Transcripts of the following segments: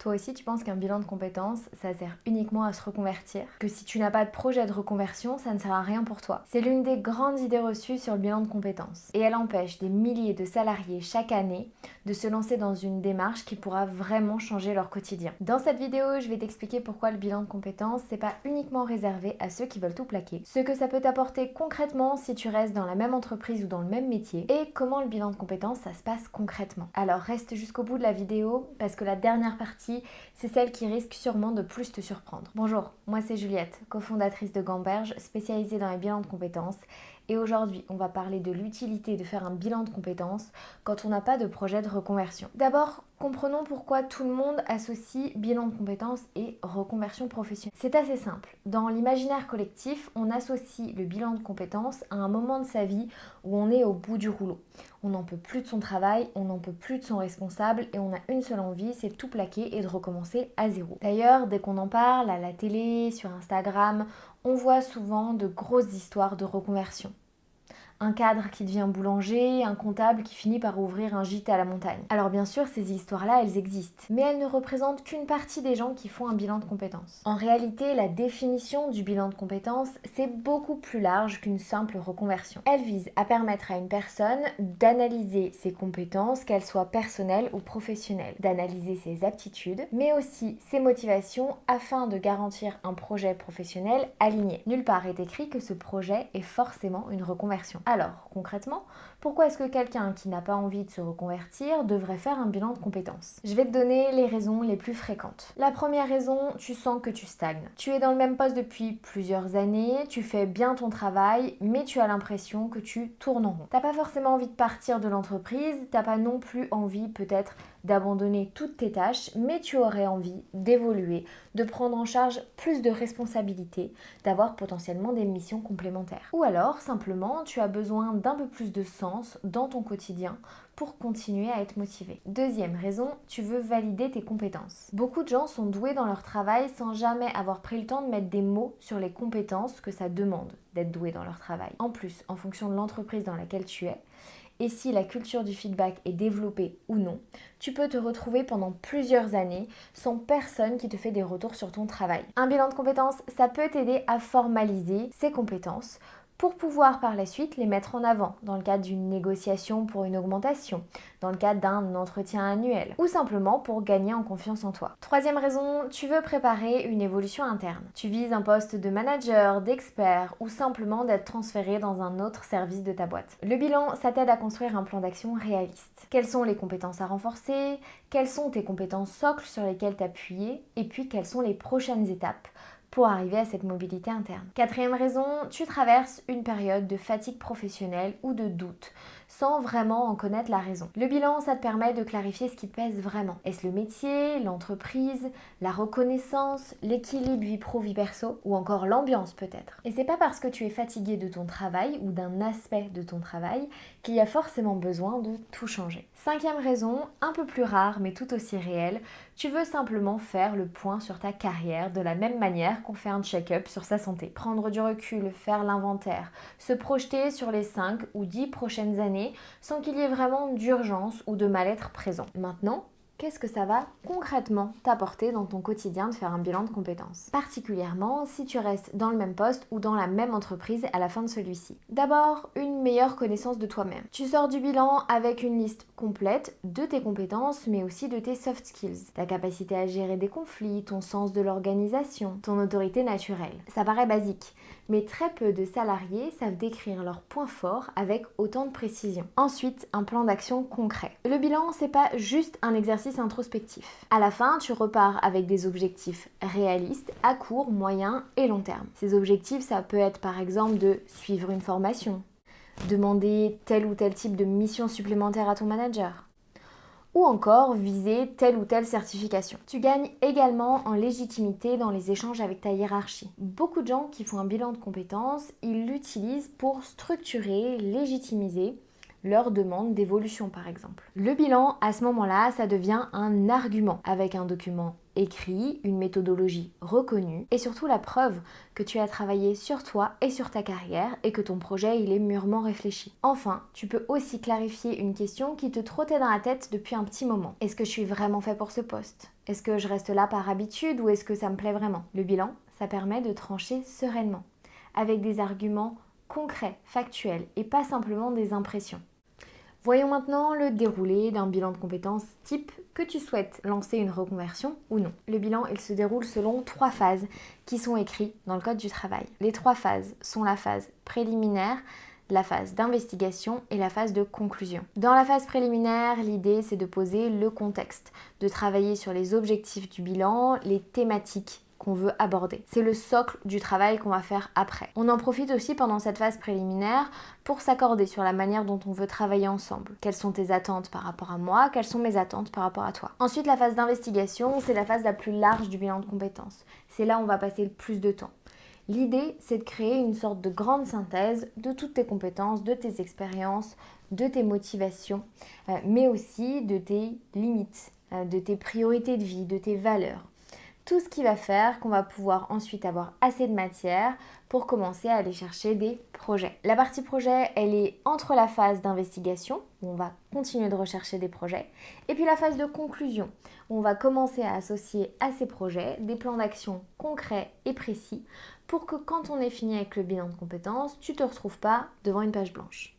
Toi aussi, tu penses qu'un bilan de compétences, ça sert uniquement à se reconvertir? Que si tu n'as pas de projet de reconversion, ça ne sert à rien pour toi? C'est l'une des grandes idées reçues sur le bilan de compétences. Et elle empêche des milliers de salariés chaque année de se lancer dans une démarche qui pourra vraiment changer leur quotidien. Dans cette vidéo, je vais t'expliquer pourquoi le bilan de compétences, c'est pas uniquement réservé à ceux qui veulent tout plaquer, ce que ça peut t'apporter concrètement si tu restes dans la même entreprise ou dans le même métier, et comment le bilan de compétences, ça se passe concrètement. Alors reste jusqu'au bout de la vidéo, parce que la dernière partie, c'est celle qui risque sûrement de plus te surprendre. Bonjour, moi c'est Juliette, cofondatrice de Gamberge, spécialisée dans les bilans de compétences. Et aujourd'hui, on va parler de l'utilité de faire un bilan de compétences quand on n'a pas de projet de reconversion. D'abord, comprenons pourquoi tout le monde associe bilan de compétences et reconversion professionnelle. C'est assez simple. Dans l'imaginaire collectif, on associe le bilan de compétences à un moment de sa vie où on est au bout du rouleau. On n'en peut plus de son travail, on n'en peut plus de son responsable et on a une seule envie, c'est de tout plaquer et de recommencer à zéro. D'ailleurs, dès qu'on en parle à la télé, sur Instagram, on voit souvent de grosses histoires de reconversion. Un cadre qui devient boulanger, un comptable qui finit par ouvrir un gîte à la montagne. Alors bien sûr, ces histoires-là, elles existent, mais elles ne représentent qu'une partie des gens qui font un bilan de compétences. En réalité, la définition du bilan de compétences, c'est beaucoup plus large qu'une simple reconversion. Elle vise à permettre à une personne d'analyser ses compétences, qu'elles soient personnelles ou professionnelles, d'analyser ses aptitudes, mais aussi ses motivations afin de garantir un projet professionnel aligné. Nulle part est écrit que ce projet est forcément une reconversion. Alors, concrètement, pourquoi est-ce que quelqu'un qui n'a pas envie de se reconvertir devrait faire un bilan de compétences? Je vais te donner les raisons les plus fréquentes. La première raison, tu sens que tu stagnes. Tu es dans le même poste depuis plusieurs années, tu fais bien ton travail, mais tu as l'impression que tu tournes en rond. T'as pas forcément envie de partir de l'entreprise, t'as pas non plus envie peut-être d'abandonner toutes tes tâches, mais tu aurais envie d'évoluer, de prendre en charge plus de responsabilités, d'avoir potentiellement des missions complémentaires. Ou alors, simplement, tu as besoin d'un peu plus de sens dans ton quotidien pour continuer à être motivé. Deuxième raison, tu veux valider tes compétences. Beaucoup de gens sont doués dans leur travail sans jamais avoir pris le temps de mettre des mots sur les compétences que ça demande d'être doué dans leur travail. En plus, en fonction de l'entreprise dans laquelle tu es, et si la culture du feedback est développée ou non, tu peux te retrouver pendant plusieurs années sans personne qui te fait des retours sur ton travail. Un bilan de compétences, ça peut t'aider à formaliser ces compétences pour pouvoir par la suite les mettre en avant dans le cadre d'une négociation pour une augmentation, dans le cadre d'un entretien annuel ou simplement pour gagner en confiance en toi. Troisième raison, tu veux préparer une évolution interne. Tu vises un poste de manager, d'expert ou simplement d'être transféré dans un autre service de ta boîte. Le bilan, ça t'aide à construire un plan d'action réaliste. Quelles sont les compétences à renforcer? Quelles sont tes compétences socles sur lesquelles t'appuyer? Et puis quelles sont les prochaines étapes pour arriver à cette mobilité interne. Quatrième raison, tu traverses une période de fatigue professionnelle ou de doute, sans vraiment en connaître la raison. Le bilan, ça te permet de clarifier ce qui te pèse vraiment. Est-ce le métier, l'entreprise, la reconnaissance, l'équilibre vie pro-vie perso, ou encore l'ambiance peut-être. Et c'est pas parce que tu es fatigué de ton travail ou d'un aspect de ton travail qu'il y a forcément besoin de tout changer. Cinquième raison, un peu plus rare mais tout aussi réelle, tu veux simplement faire le point sur ta carrière de la même manière qu'on fait un check-up sur sa santé. Prendre du recul, faire l'inventaire, se projeter sur les 5 ou 10 prochaines années sans qu'il y ait vraiment d'urgence ou de mal-être présent. Maintenant, qu'est-ce que ça va concrètement t'apporter dans ton quotidien de faire un bilan de compétences? Particulièrement si tu restes dans le même poste ou dans la même entreprise à la fin de celui-ci. D'abord, une meilleure connaissance de toi-même. Tu sors du bilan avec une liste complète de tes compétences mais aussi de tes soft skills. Ta capacité à gérer des conflits, ton sens de l'organisation, ton autorité naturelle. Ça paraît basique, mais très peu de salariés savent décrire leurs points forts avec autant de précision. Ensuite, un plan d'action concret. Le bilan, c'est pas juste un exercice introspectif. À la fin, tu repars avec des objectifs réalistes à court, moyen et long terme. Ces objectifs, ça peut être par exemple de suivre une formation, demander tel ou tel type de mission supplémentaire à ton manager, ou encore viser telle ou telle certification. Tu gagnes également en légitimité dans les échanges avec ta hiérarchie. Beaucoup de gens qui font un bilan de compétences, ils l'utilisent pour structurer, légitimiser leur demande d'évolution par exemple. Le bilan, à ce moment-là, ça devient un argument avec un document écrit, une méthodologie reconnue et surtout la preuve que tu as travaillé sur toi et sur ta carrière et que ton projet il est mûrement réfléchi. Enfin, tu peux aussi clarifier une question qui te trottait dans la tête depuis un petit moment. Est-ce que je suis vraiment fait pour ce poste? Est-ce que je reste là par habitude ou est-ce que ça me plaît vraiment? Le bilan, ça permet de trancher sereinement avec des arguments concrets, factuels et pas simplement des impressions. Voyons maintenant le déroulé d'un bilan de compétences type que tu souhaites lancer une reconversion ou non. Le bilan, il se déroule selon 3 phases qui sont écrites dans le Code du travail. Les 3 phases sont la phase préliminaire, la phase d'investigation et la phase de conclusion. Dans la phase préliminaire, l'idée c'est de poser le contexte, de travailler sur les objectifs du bilan, les thématiques qu'on veut aborder. C'est le socle du travail qu'on va faire après. On en profite aussi pendant cette phase préliminaire pour s'accorder sur la manière dont on veut travailler ensemble. Quelles sont tes attentes par rapport à moi? Quelles sont mes attentes par rapport à toi? Ensuite, la phase d'investigation, c'est la phase la plus large du bilan de compétences. C'est là où on va passer le plus de temps. L'idée, c'est de créer une sorte de grande synthèse de toutes tes compétences, de tes expériences, de tes motivations, mais aussi de tes limites, de tes priorités de vie, de tes valeurs. Tout ce qui va faire qu'on va pouvoir ensuite avoir assez de matière pour commencer à aller chercher des projets. La partie projet, elle est entre la phase d'investigation, où on va continuer de rechercher des projets, et puis la phase de conclusion, où on va commencer à associer à ces projets des plans d'action concrets et précis pour que quand on est fini avec le bilan de compétences, tu ne te retrouves pas devant une page blanche.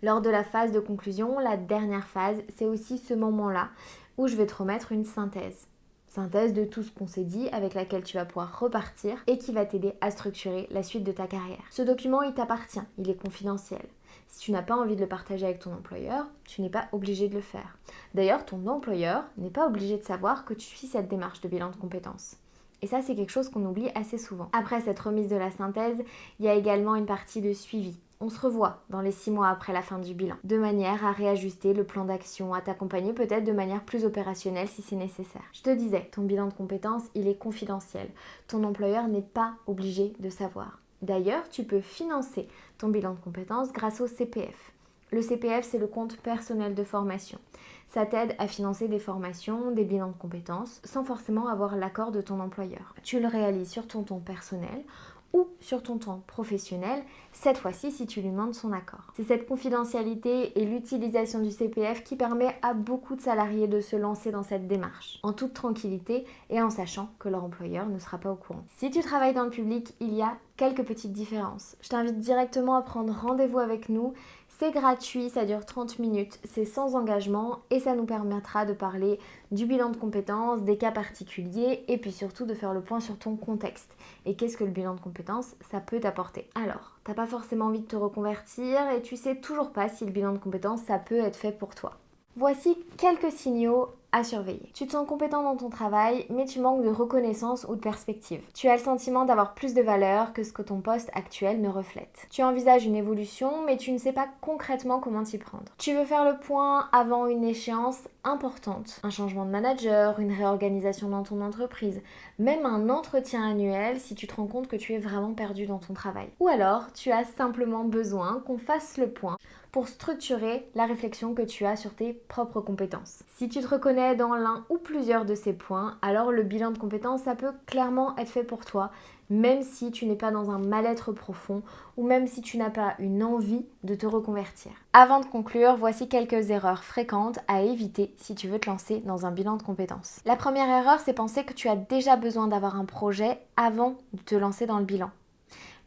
Lors de la phase de conclusion, la dernière phase, c'est aussi ce moment-là où je vais te remettre une synthèse. Synthèse de tout ce qu'on s'est dit avec laquelle tu vas pouvoir repartir et qui va t'aider à structurer la suite de ta carrière. Ce document, il t'appartient, il est confidentiel. Si tu n'as pas envie de le partager avec ton employeur, tu n'es pas obligé de le faire. D'ailleurs, ton employeur n'est pas obligé de savoir que tu suis cette démarche de bilan de compétences. Et ça, c'est quelque chose qu'on oublie assez souvent. Après cette remise de la synthèse, il y a également une partie de suivi. On se revoit dans les 6 mois après la fin du bilan, de manière à réajuster le plan d'action, à t'accompagner peut-être de manière plus opérationnelle si c'est nécessaire. Je te disais, ton bilan de compétences, il est confidentiel. Ton employeur n'est pas obligé de savoir. D'ailleurs, tu peux financer ton bilan de compétences grâce au CPF. Le CPF, c'est le compte personnel de formation. Ça t'aide à financer des formations, des bilans de compétences, sans forcément avoir l'accord de ton employeur. Tu le réalises sur ton temps personnel ou sur ton temps professionnel, cette fois-ci si tu lui demandes son accord. C'est cette confidentialité et l'utilisation du CPF qui permet à beaucoup de salariés de se lancer dans cette démarche, en toute tranquillité et en sachant que leur employeur ne sera pas au courant. Si tu travailles dans le public, il y a quelques petites différences. Je t'invite directement à prendre rendez-vous avec nous. C'est gratuit, ça dure 30 minutes, c'est sans engagement et ça nous permettra de parler du bilan de compétences, des cas particuliers et puis surtout de faire le point sur ton contexte. Et qu'est-ce que le bilan de compétences, ça peut t'apporter. Alors, t'as pas forcément envie de te reconvertir et tu sais toujours pas si le bilan de compétences, ça peut être fait pour toi. Voici quelques signaux à surveiller. Tu te sens compétent dans ton travail, mais tu manques de reconnaissance ou de perspective. Tu as le sentiment d'avoir plus de valeur que ce que ton poste actuel ne reflète. Tu envisages une évolution, mais tu ne sais pas concrètement comment t'y prendre. Tu veux faire le point avant une échéance importante, un changement de manager, une réorganisation dans ton entreprise, même un entretien annuel si tu te rends compte que tu es vraiment perdu dans ton travail. Ou alors, tu as simplement besoin qu'on fasse le point pour structurer la réflexion que tu as sur tes propres compétences. Si tu te reconnais dans l'un ou plusieurs de ces points, alors le bilan de compétences, ça peut clairement être fait pour toi, même si tu n'es pas dans un mal-être profond ou même si tu n'as pas une envie de te reconvertir. Avant de conclure, voici quelques erreurs fréquentes à éviter si tu veux te lancer dans un bilan de compétences. La première erreur, c'est penser que tu as déjà besoin d'avoir un projet avant de te lancer dans le bilan.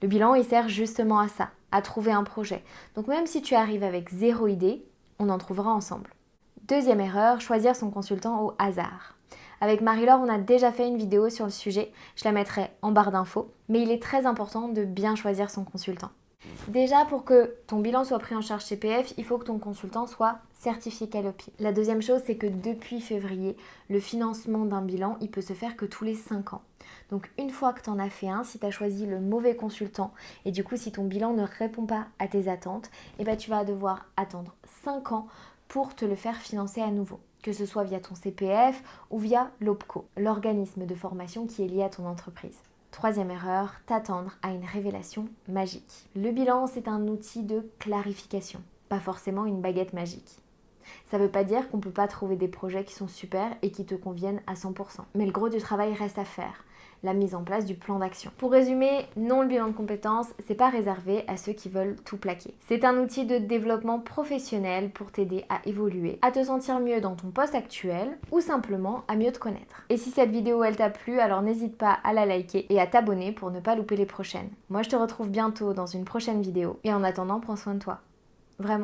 Le bilan, il sert justement à ça, à trouver un projet. Donc même si tu arrives avec 0 idée, on en trouvera ensemble. Deuxième erreur, choisir son consultant au hasard. Avec Marie-Laure, on a déjà fait une vidéo sur le sujet, je la mettrai en barre d'infos, mais il est très important de bien choisir son consultant. Déjà, pour que ton bilan soit pris en charge CPF, il faut que ton consultant soit certifié Calliope. La deuxième chose, c'est que depuis février, le financement d'un bilan, il peut se faire que tous les 5 ans. Donc une fois que tu en as fait un, si tu as choisi le mauvais consultant et du coup si ton bilan ne répond pas à tes attentes, tu vas devoir attendre 5 ans pour te le faire financer à nouveau. Que ce soit via ton CPF ou via l'OPCO, l'organisme de formation qui est lié à ton entreprise. Troisième erreur, t'attendre à une révélation magique. Le bilan, c'est un outil de clarification, pas forcément une baguette magique. Ça veut pas dire qu'on peut pas trouver des projets qui sont super et qui te conviennent à 100%. Mais le gros du travail reste à faire, la mise en place du plan d'action. Pour résumer, non, le bilan de compétences, c'est pas réservé à ceux qui veulent tout plaquer. C'est un outil de développement professionnel pour t'aider à évoluer, à te sentir mieux dans ton poste actuel ou simplement à mieux te connaître. Et si cette vidéo elle t'a plu, alors n'hésite pas à la liker et à t'abonner pour ne pas louper les prochaines. Moi je te retrouve bientôt dans une prochaine vidéo et en attendant, prends soin de toi. Vraiment.